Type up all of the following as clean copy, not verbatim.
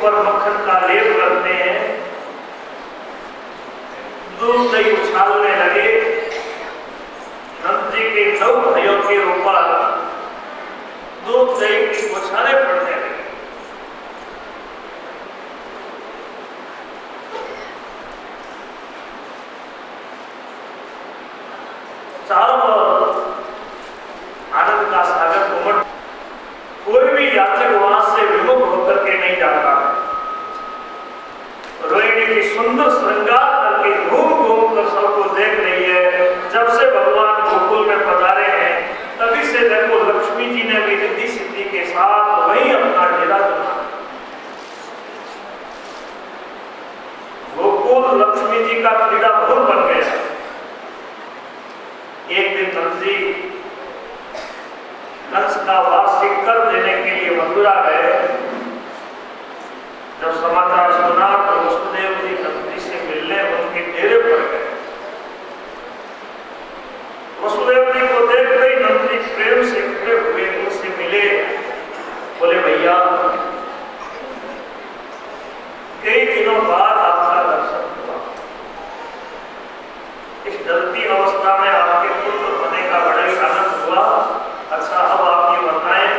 ऊपर मक्खन का लेप करते हैं, दूध दही उछालने लगे। नंद जी के 9 भाइयों के ऊपर दूध दही की उछाले पड़ने लगे। चारों ओर आनंद का सागर उमड़, कोई भी यात्री वहां से विमुख होकर के नहीं जाता। रोहिणी की सुंदर श्रृंगार करके घूम घूम कर सबको देख रही है। जब से भगवान गोकुल में पधारे हैं तभी से देखो लक्ष्मी जी ने भी रिद्धि सिद्धि के साथ वही अपना डेरा जमा। गोकुल लक्ष्मी जी का क्रीड़ा बहुल बन गया। एक दिन नंदी कंस का वार्षिक कर देने के लिए मथुरा गए। जब समाचार सुना तो वसुदेव जी नंदी से मिलने उनके डेरे पर गए। वसुदेव जी को देख कर नंदी प्रेम से खड़े हुए उनसे मिले। बोले भैया, कई दिनों बाद आपका दर्शन हुआ। इस डरती अवस्था में आपके पुत्र होने का बड़ा ही आनंद हुआ। अच्छा, अब आप ये बताएं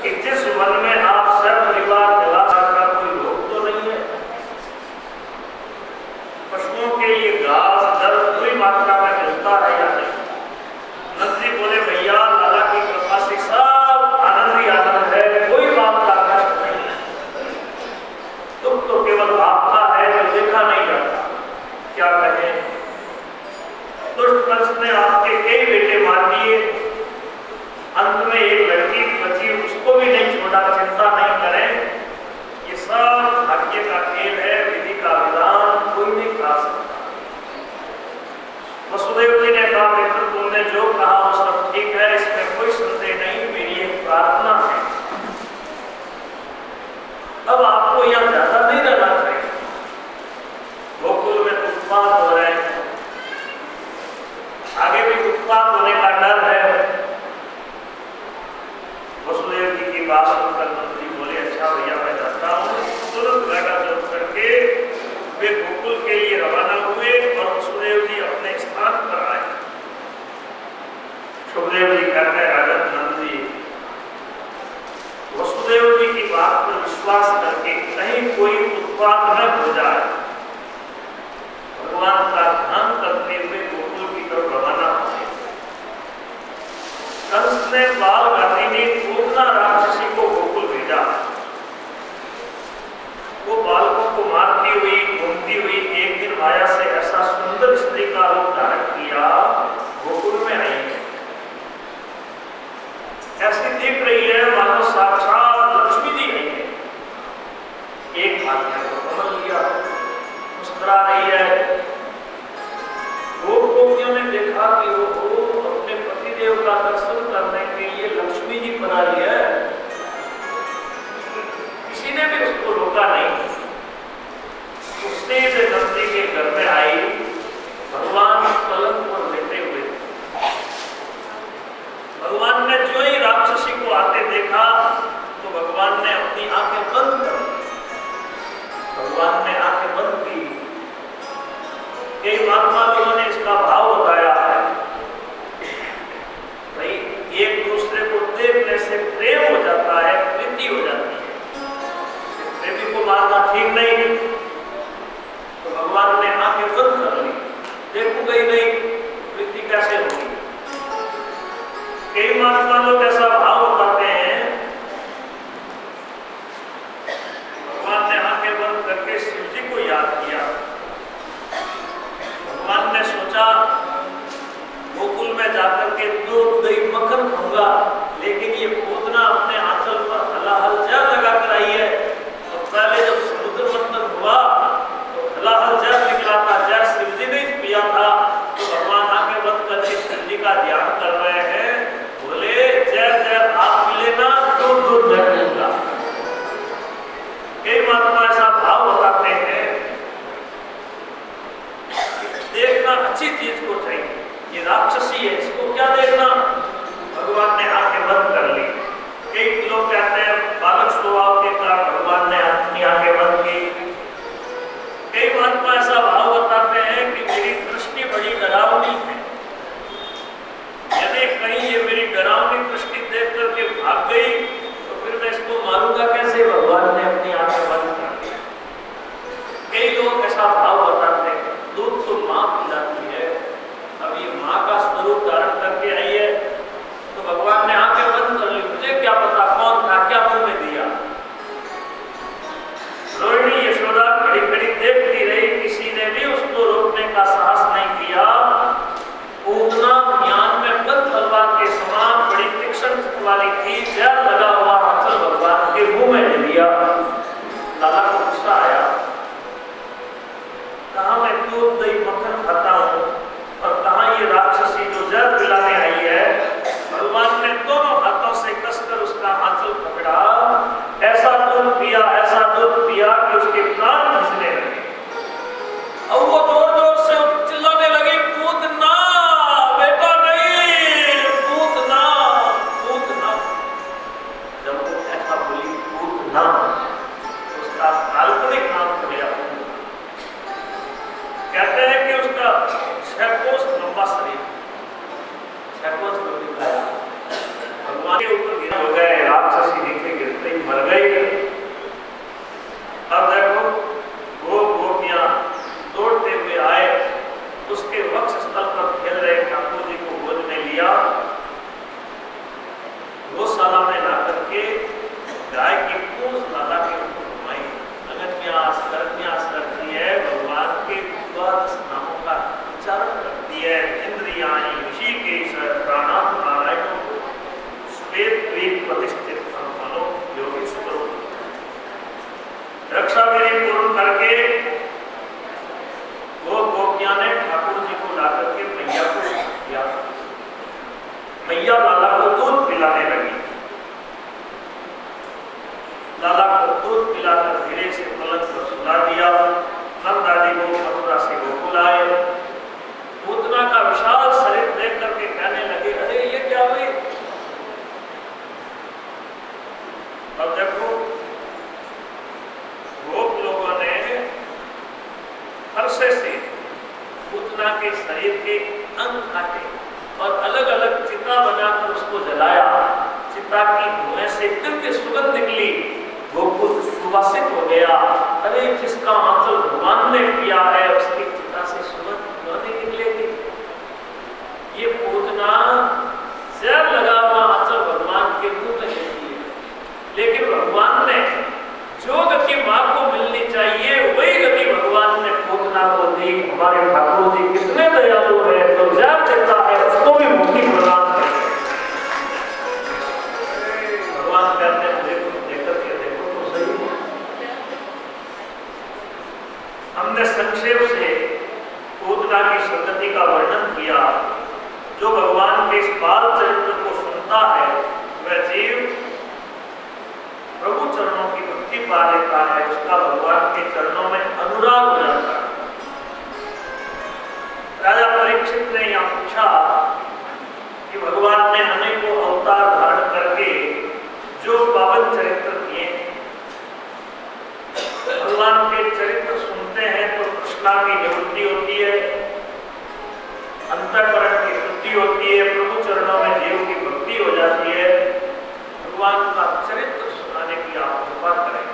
कि जिस वन में आप सब परिवार निवास का कोई रोग तो नहीं है? पशुओं के लिए घास जल पूरी मात्रा में मिलता है या नहीं? नंदी बोले भैया, लाला की कृपा से सब आनंद ही आनंद है, कोई बात का कष्ट नहीं है। दुख तो केवल आपका है जो देखा नहीं जाता। क्या कहें, दुष्ट कंस ने आपके कई बेटे मार दिए, अंत में एक लड़की बची, उसको भी नहीं छोड़ा। चिंता नहीं करें, ये सब भाग्य का खेल है, विधि का विधान कोई नहीं खा सकता। वसुदेव जी ने कहा, मित्र तुमने जो कहा वो सब ठीक है, इसमें कोई संदेह नहीं। मेरी एक प्रार्थना है, अब आपको यहाँ ज्यादा नहीं रहना चाहिए। गोकुल में उत्पात हो रहे हैं, आगे भी उत्पात होने का डर है। वसुदेव जी की बात सुनकर नंदी बोले, अच्छा भैया मैं जाता हूँ। तुरंत गाड़ा जोत करके वे गोकुल के लिए रवाना हुए और वसुदेव जी अपने स्थान पर आए। सुखदेव जी कहते हैं, राजन नंदी, वसुदेव जी की बात पर विश्वास करके कहीं कोई उत्पात न हो जाए, भगवान का ध्यान करते हुए गोकुल की तरफ रवाना हुए। कंस ने बाल गाती ने पूतना राक्षसी को गोकुल भेजा। वो बालकों को मारती हुई घूमती हुई एक दिन माया से ऐसा सुंदर स्त्री का रूप धारण किया, गोकुल में आई है। ऐसी दिख रही है मानो साक्षात लक्ष्मी जी आई है। एक हाथ में वो कमल लिया, मुस्कुरा रही है। गोपियों ने देखा कि वो अपने पतिदेव का दर्शन करने के लिए लक्ष्मी जी बना रही है। किसी ने भी उसको रोका नहीं। उसने से नंदी के घर में आई, भगवान पलंग पर लेटे हुए। भगवान ने जो ही राक्षसी को आते देखा तो भगवान ने अपनी आंखें बंद कर दी। भगवान ने आंखें बंद की। कई महात्मा लोगों ने इसका भाव बताया है, भाई एक दूसरे को देखने से प्रेम हो जाता है, प्रीति हो जाती है। प्रेमी को मारना ठीक नहीं। तो भगवान ने आंखें बंद कर ली, देखो गई नहीं, प्रीति कैसे होगी? कई महात्मा लोग ऐसा भाव बताते हैं। भगवान ने आंखें बंद करके शिव जी को याद किया। भगवान ने सोचा गोकुल में जाकर के दूध दही मक्खन खाऊंगा, लेकिन ये पूतना अपने आंचल पर हलाहल जल लगा कर आई है। तो पहले जब समुद्र मंथन हुआ तो हलाहल जल निकला था, जल शिव जी ने पिया था। तो भगवान आंखें बंद करके शिव जी का ध्यान कर रहे हैं। बोले, जय जय आप मिले ना, दूर दूर जय मिलूंगा। कई महात्मा ऐसा भाव बताते हैं। देखना अच्छी चीज को चाहिए। ये राक्षसी है, इसको क्या देखना? भगवान ने आंखें बंद कर ली। कई लोग कहते हैं बालक स्वभाव के कारण भगवान ने लिया। लाला को गुस्सा आया, कहा मैं दूध दही मक्खन खाता हूँ और कहा ये राक्षसी जो जहर पिलाने आई है। भगवान ने दोनों हाथों से कसकर उसका आंचल पकड़ा, ऐसा दूध पिया कि उसके प्राण खींचने लगे और वो जोर जोर से चिल्लाने लगी, पूतना बेटा नहीं, पूतना पूतना। जब वो ऐसा बोली पूतना, उसका काल्पनिक नाम हो गया। कहते हैं कि उसका 6 कोस लंबा शरीर, 6 कोस लंबी काया भगवान के ऊपर गिरा हो गए। राक्षसी नीचे गिरते ही मर गई। अब देखो गोपियां दौड़ते हुए आए, उसके वक्ष स्थल पर खेल रहे ठाकुर जी को गोद में लिया, गौशाला में ला करके गाय की पूंछ लाला के ऊपर घुमाई। अगन्यास करती है, भगवान के 12 नामों का उच्चारण करती है। इंद्रियाणि ऋषिकेश प्राणाम नारायण श्वेत द्वीप प्रतिष्ठित संपन्नो योगेश्वरो। रक्षा विधि पूर्ण करके वो गोपियां ने ठाकुर जी को ला करके मैया को दिया। मैया लाला को दूध पिलाने लगी। लाला को दूध पिलाकर धीरे से पलंग पर सुला दिया। नंद आदि को मथुरा से गोकुल आए। पूतना का विशाल शरीर देख करके कहने लगे, अरे ये क्या हुई। अब देखो गोप लोगों ने फरसे से पूतना के शरीर के अंग काटे और अलग अलग चिता बनाकर उसको जलाया। चिता की धुएं से दिव्य सुगंध निकली, गोकुल सुवासित हो गया। अरे जिसका आंचल भगवान ने किया है उसकी चिता से सुगंध क्यों नहीं निकलेगी। ये पूतना जहर लगा हुआ आंचल भगवान के मुंह में देती है, लेकिन भगवान ने जो गति मां को मिलनी चाहिए वही गति भगवान ने पूतना को दी। हमारे ठाकुर जी कितने दयालु है, तो जब देता है उसको भी मुक्ति प्रदान करते हैं। भगवान कहते हैं देखो तो सही। हमने संक्षेप से पूतना की संगति का वर्णन किया। जो भगवान के इस बाल चरित्र को सुनता है वह जीव प्रभु चरणों की भक्ति पा लेता है, उसका भगवान के चरणों में अनुराग हो जाता है। राजा परीक्षित ने यह पूछा कि भगवान ने अनेकों अवतार धारण करके जो पावन चरित्र किए, भगवान के चरित्र सुनते हैं तो तृष्णा की निवृत्ति होती है, अंतःकरण की शुद्धि होती है, प्रभु चरणों में जीव की भक्ति हो जाती है। भगवान का चरित्र सुनाने की आप कृपा करें।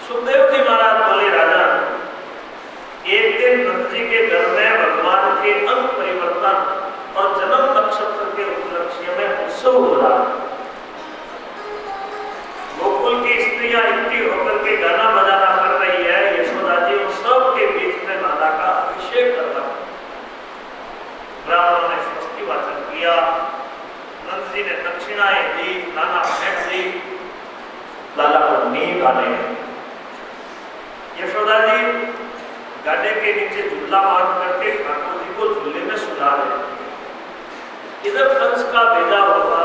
सुखदेव जी महाराज बोले, राजा एक दिन नंद जी के घर में भगवान के अंग परिवर्तन और जन्म नक्षत्र के उपलक्ष्य में उत्सव हो रहा। गोकुल की स्त्रियां इकट्ठी होकर के गाना बजाना कर रही है। यशोदा जी उन सब के बीच में लाला का अभिषेक कर रहा। ब्राह्मणों ने स्वस्ति वाचन किया, नंद जी ने दक्षिणाएं दी, नाना भेंट दी। लाला को नींद आने लगी। यशोदा जी गाड़े के नीचे झूला बांध करके ठाकुर जी को झूले में सुला रहे। इधर कंस का भेजा हुआ